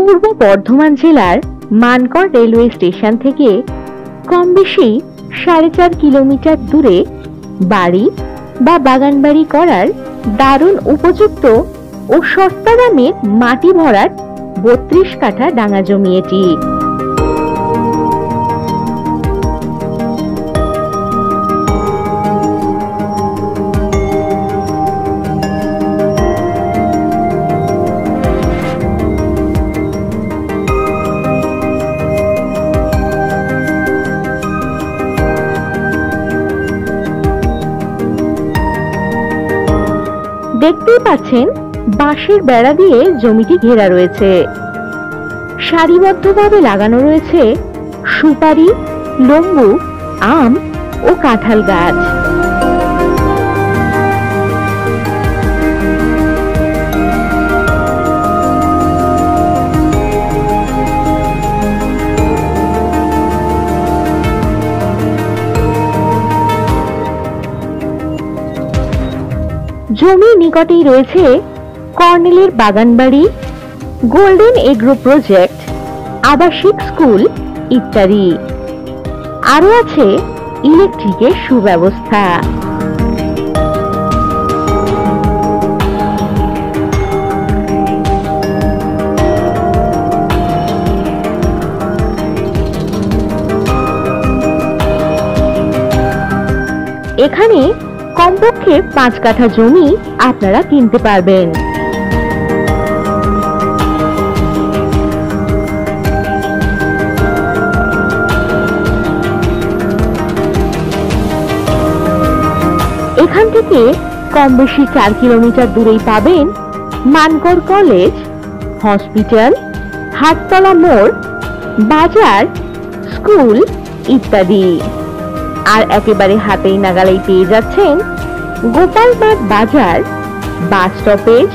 পূর্ব বর্ধমান জেলার Mankad railway station থেকে কম বেশি 4.5 কিলোমিটার দূরে বাড়ি বা বাগান বাড়ি করার দারুণ উপযুক্ত ও সস্তা দামের মাটি ভরাট 32 কাঠা ডাঙা জমি এটি। দেখতেই পাচ্ছেন বাঁশের বেড়া দিয়ে জমিটি ঘেরা রয়েছে। সারিবদ্ধভাবে লাগানো রয়েছে সুপারি, লেবু, আম ও কাঁঠাল গাছ। জমির নিকটেই রয়েছে কর্নেলের বাগানবাড়ি, গোল্ডেন এগ্রো প্রজেক্ট, আবাসিক স্কুল ইত্যাদি। আরো আছে ইলেকট্রিকের সুব্যবস্থা। এখানে কমপক্ষে 5 কাঠা জমি আপনারা কিনতে পারবেন। এখান থেকে কম বেশি 4 কিলোমিটার দূরেই পাবেন মানকড় কলেজ, হসপিটাল, হাটতলা মোড়, বাজার, স্কুল ইত্যাদি। আর একেবারে হাতেই নাগালেই পেয়ে যাচ্ছেন গোপালমাঠ বাজার, বাস স্টপেজ,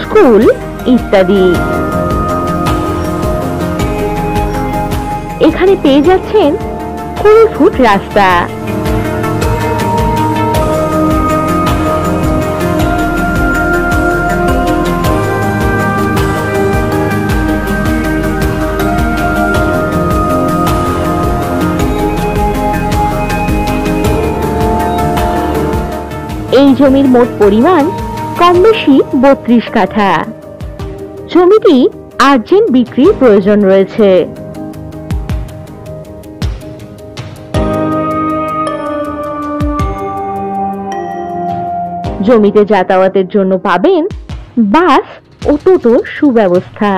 স্কুল ইত্যাদি। এখানে পেয়ে যাচ্ছেন 20 ফুট রাস্তা। এই জমির মোট পরিমাণ কম বেশি 32 কাঠা। জমিটি আর্জেন্ট বিক্রির প্রয়োজন রয়েছে। জমিতে যাতায়াতের জন্য পাবেন বাস ও টোটোর সুব্যবস্থা।